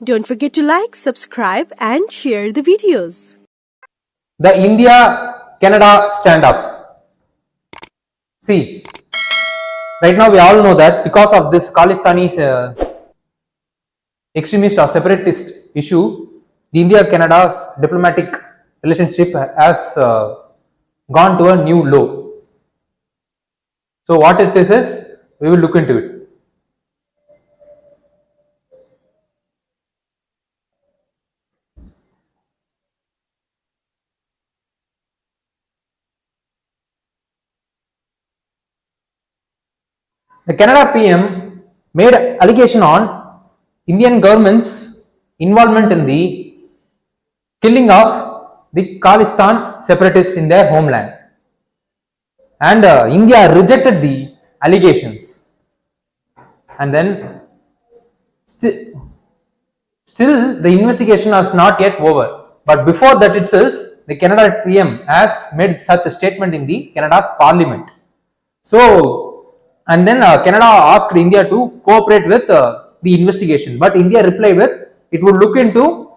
Don't forget to like, subscribe and share the videos. The India-Canada standoff. See, right now we all know that because of this Khalistani extremist or separatist issue, the India-Canada's diplomatic relationship has gone to a new low. So what it is we will look into it. The Canada PM made allegation on Indian government's involvement in the killing of the Khalistan separatists in their homeland, and India rejected the allegations. And then still the investigation is not yet over, but before that itself the Canada PM has made such a statement in the Canada's parliament. So and then Canada asked India to cooperate with the investigation, but India replied with it would look into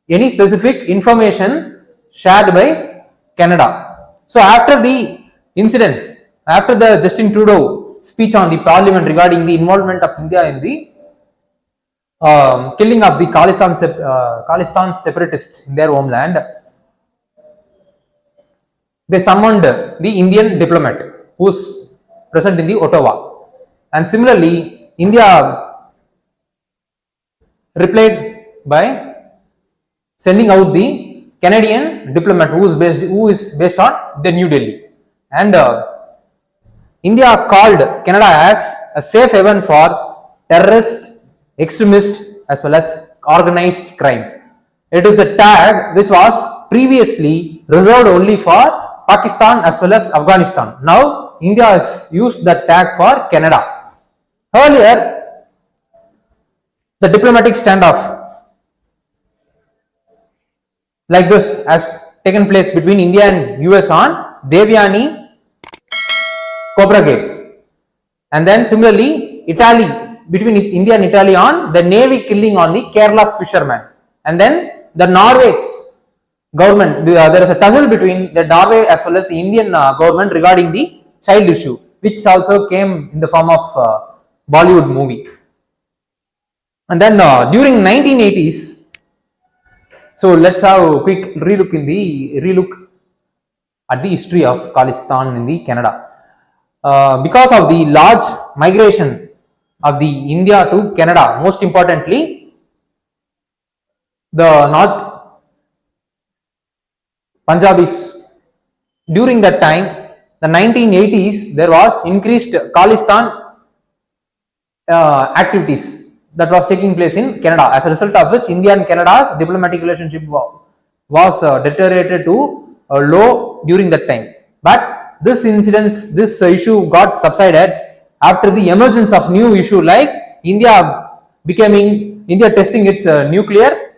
any specific information shared by Canada. So after the incident, after the Justin Trudeau speech on the parliament regarding the involvement of India in the killing of the Khalistan separatists in their homeland, they summoned the Indian diplomat who's present in the Ottawa, and similarly India replied by sending out the Canadian diplomat who is based on the New Delhi, and India called Canada as a safe haven for terrorist, extremist as well as organized crime. It is the tag which was previously reserved only for Pakistan as well as Afghanistan. Now India has used that tag for Canada. Earlier, the diplomatic standoff like this has taken place between India and US on Devyani Cobra Gate, and then similarly Italy, between India and Italy on the Navy killing on the Kerala's fishermen, and then the Norway's government, there is a tussle between the Norway as well as the Indian government regarding the child issue, which also came in the form of Bollywood movie. And then during 1980s, so let's have a quick relook at the history of Khalistan in the Canada. Because of the large migration of the India to Canada, most importantly the North Punjabis, during that time, the 1980s, there was increased Khalistan activities that was taking place in Canada, as a result of which India and Canada's diplomatic relationship was deteriorated to a low during that time. But this issue got subsided after the emergence of new issue like India testing its nuclear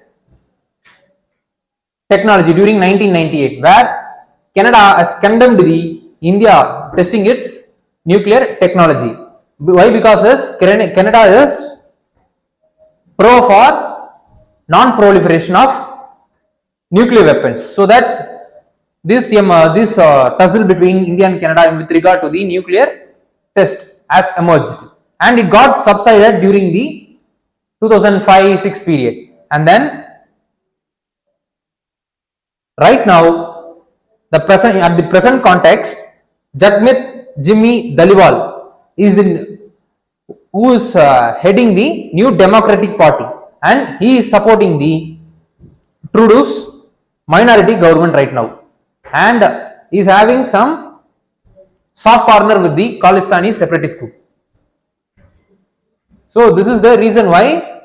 technology during 1998, where Canada has condemned the India testing its nuclear technology. Why? Because Canada is pro for non-proliferation of nuclear weapons, so that this tussle between India and Canada with regard to the nuclear test has emerged, and it got subsided during the 2005-6 period. And then right now, at the present context, Jagmeet Jimmy Dhaliwal is who is heading the New Democratic Party, and he is supporting the Trudeau's minority government right now, and is having some soft partner with the Khalistani separatist group. So this is the reason why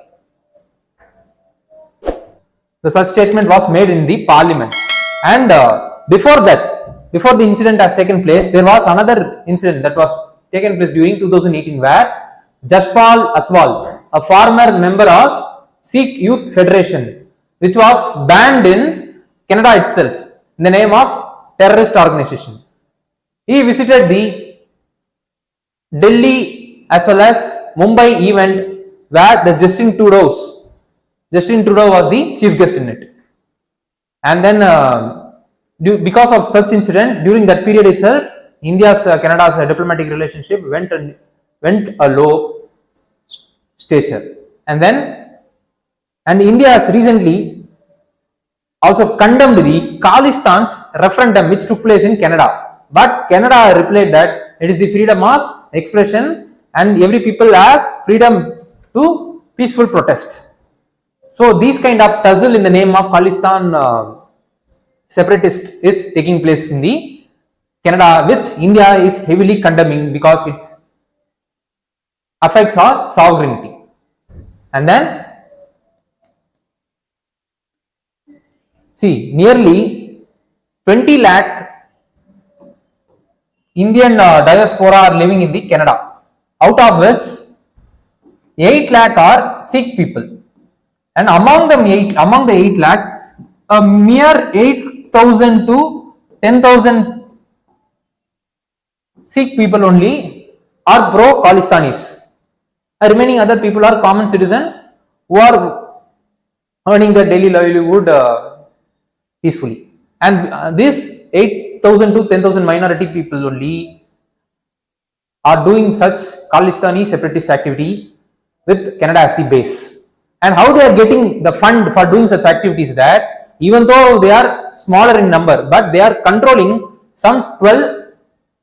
the such statement was made in the parliament. And before the incident has taken place, there was another incident that was taken place during 2018, where Jaspal Atwal, a former member of Sikh Youth Federation, which was banned in Canada itself in the name of terrorist organization, he visited the Delhi as well as Mumbai event where the Justin Justin Trudeau was the chief guest in it. And then because of such incident, during that period itself, India's Canada's diplomatic relationship went a low stature. And India has recently also condemned the Khalistan's referendum which took place in Canada. But Canada replied that it is the freedom of expression and every people has freedom to peaceful protest. So these kind of tussle in the name of Khalistan separatist is taking place in the Canada, which India is heavily condemning because it affects our sovereignty. And then see, nearly 20 lakh Indian diaspora are living in the Canada, out of which 8 lakh are Sikh people, and among the 8 lakh, a mere 8,000 to 10,000 Sikh people only are pro Khalistanis. Remaining other people are common citizen who are earning their daily livelihood peacefully. And this 8,000 to 10,000 minority people only are doing such Khalistani separatist activity with Canada as the base. And how they are getting the fund for doing such activities, that even though they are smaller in number, but they are controlling some 12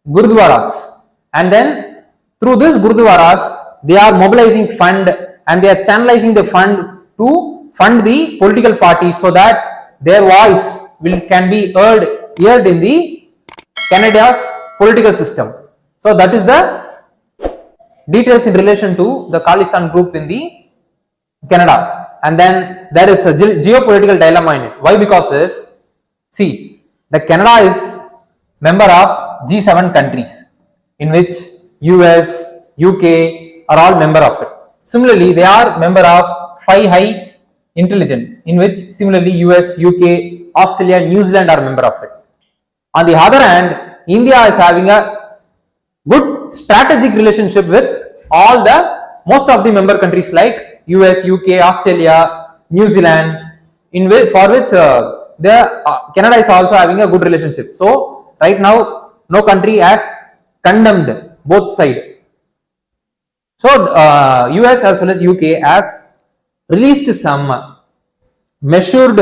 gurudwaras, and then through this gurudwaras they are mobilizing fund and they are channelizing the fund to fund the political parties so that their voice can be heard in the Canada's political system. So that is the details in relation to the Khalistan group in the Canada. And then there is a geopolitical dilemma in it. Why? Because see, the Canada is member of G7 countries, in which US, UK are all member of it. Similarly, they are member of Five High Intelligence, in which similarly US, UK, Australia, New Zealand are member of it. On the other hand, India is having a good strategic relationship with most of the member countries like US, UK, Australia, New Zealand, for which Canada is also having a good relationship. So right now, no country has condemned both sides. So US as well as UK has released some measured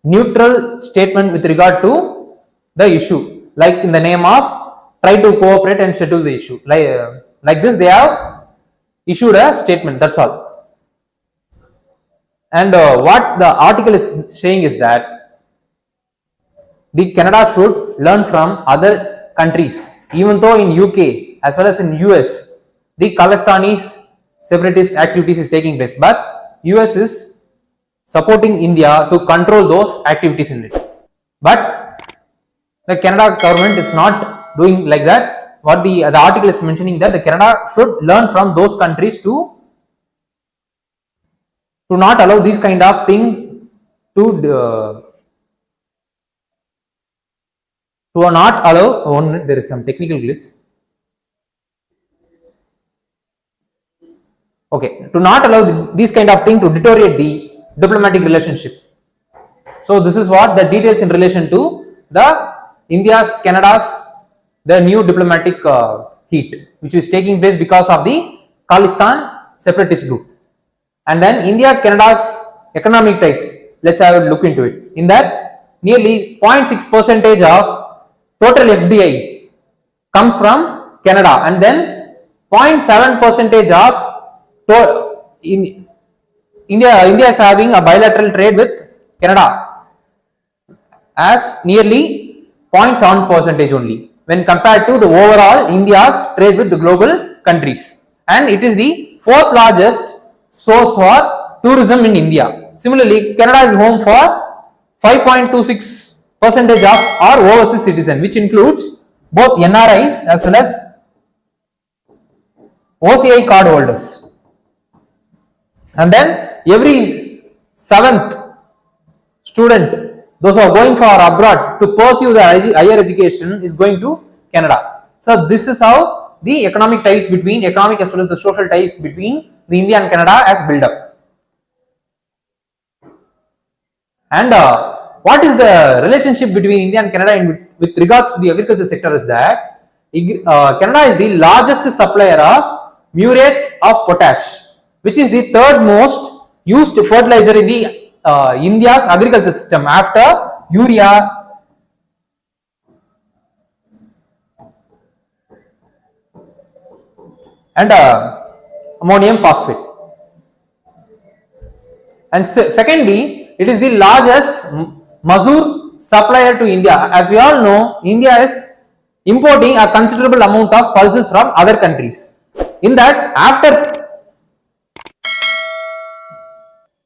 neutral statement with regard to the issue, like in the name of try to cooperate and settle the issue. Like this, they have issued a statement. That's all. And what the article is saying is that the Canada should learn from other countries. Even though in UK as well as in US, the Khalistani separatist activities is taking place, but US is supporting India to control those activities in it. But the Canada government is not doing like that. What the article is mentioning, that the Canada should learn from those countries to not allow this kind of thing to not allow. There is some technical glitch. Okay, to not allow this kind of thing to deteriorate the diplomatic relationship. So this is what the details in relation to the Canada's the new diplomatic heat which is taking place because of the Khalistan separatist group. And then Canada's economic ties, let's have a look into it. In that, nearly 0.6% of total FDI comes from Canada, and then 0.7% of India is having a bilateral trade with Canada as nearly 0.7% only when compared to the overall India's trade with the global countries, and it is the 4th largest source for tourism in India. Similarly, Canada is home for 5.26% of our overseas citizens, which includes both NRIs as well as OCI card holders. And then every 7th student, those who are going for abroad to pursue the higher education, is going to Canada. So this is how the economic ties between, economic as well as the social ties between the India and Canada has built up. And what is the relationship between India and Canada with regards to the agriculture sector is that Canada is the largest supplier of muriate of potash, which is the third most used fertilizer in the India's agriculture system after urea and ammonium phosphate. And secondly, it is the largest mazur supplier to India. As we all know, India is importing a considerable amount of pulses from other countries. In that, after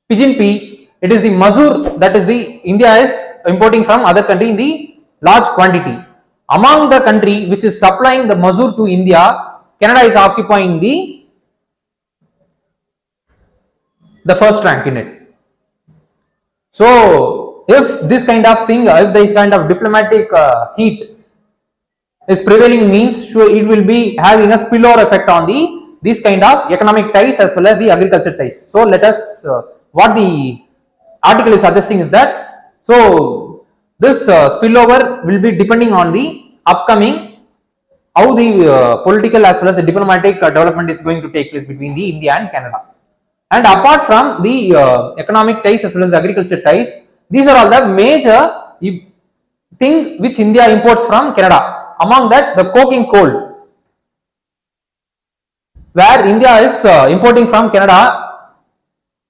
pigeon pea, it is the mazur that is the India is importing from other country in the large quantity. Among the country which is supplying the mazur to India, Canada is occupying the first rank in it. So, if this kind of thing, if this kind of diplomatic heat is prevailing, means sure it will be having a spillover effect on this kind of economic ties as well as the agriculture ties. So, let us what the article is suggesting is that so this spillover will be depending on the upcoming how the political as well as the diplomatic development is going to take place between the India and Canada. And apart from the economic ties as well as the agriculture ties, these are all the major thing which India imports from Canada. Among that, the coking coal, where India is importing from Canada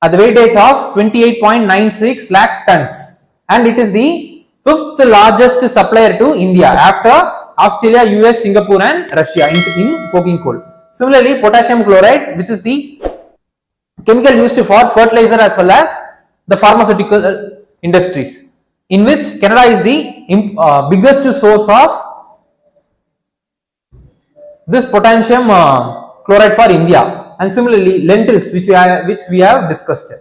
at the weightage of 28.96 lakh tons, and it is the fifth largest supplier to India after Australia, US, Singapore and Russia in coking coal. Similarly, potassium chloride, which is the chemical used for fertilizer as well as the pharmaceutical industries, in which Canada is the biggest source of this potassium chloride for India. And similarly, lentils, which we have discussed.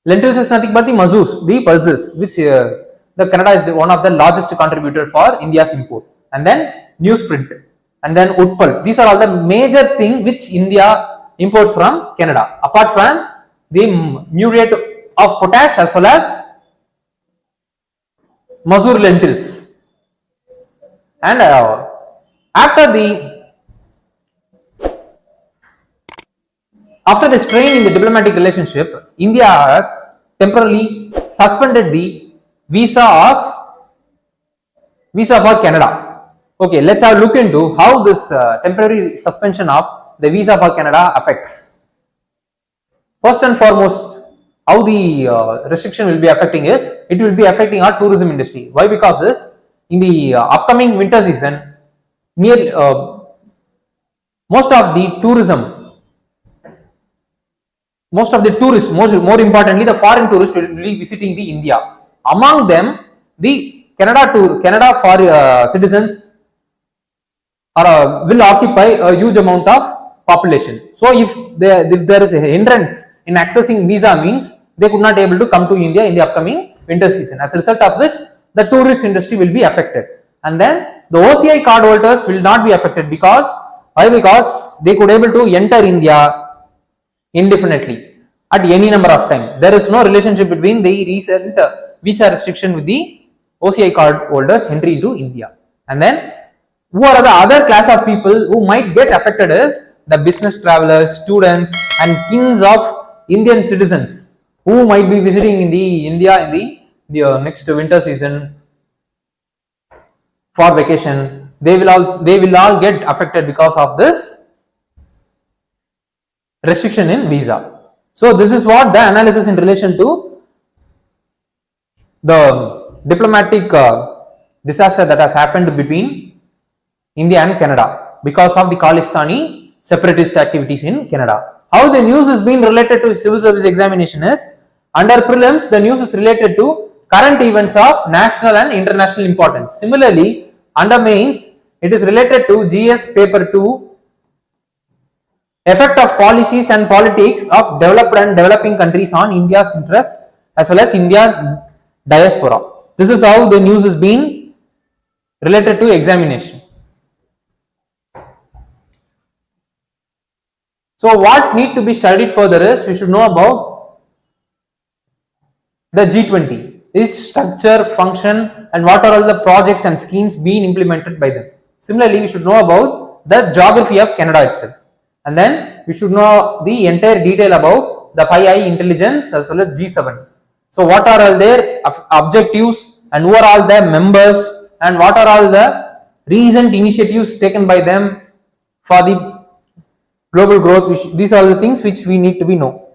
Lentils is nothing but the mazurs, the pulses, which the Canada is one of the largest contributor for India's import. And then newsprint, and then wood pulp. These are all the major thing which India imports from Canada, apart from the muriate of potash as well as mazur lentils. And after the strain in the diplomatic relationship, India has temporarily suspended the visa for Canada. Okay, let's have a look into how this temporary suspension of the visa for Canada affects. First and foremost, how the restriction will be affecting is, it will be affecting our tourism industry. Why? Because in the upcoming winter season, most of the tourists, more importantly, the foreign tourists will be visiting the India. Among them, the Canada for citizens will occupy a huge amount of population. So, if there is a hindrance in accessing visa, means they could not able to come to India in the upcoming winter season. As a result of which, the tourist industry will be affected, and then the OCI card holders will not be affected. Because why? Because they could able to enter India indefinitely at any number of time. There is no relationship between the recent visa restriction with the OCI card holders entry into India. And then who are the other class of people who might get affected is the business travelers, students and kings of Indian citizens who might be visiting in the India in the next winter season for vacation. They will all get affected because of this restriction in visa. So this is what the analysis in relation to the diplomatic disaster that has happened between India and Canada because of the Khalistani separatist activities in Canada. How the news is being related to civil service examination is, under prelims the news is related to current events of national and international importance. Similarly, under mains it is related to GS paper 2, effect of policies and politics of developed and developing countries on India's interests as well as India diaspora. This is how the news is being related to examination. So what need to be studied further is we should know about the G20, its structure, function, and what are all the projects and schemes being implemented by them. Similarly, we should know about the geography of Canada itself, and then we should know the entire detail about the 5i intelligence as well as G7. So what are all their objectives and who are all the members and what are all the recent initiatives taken by them for the global growth. These are the things which we need to be know.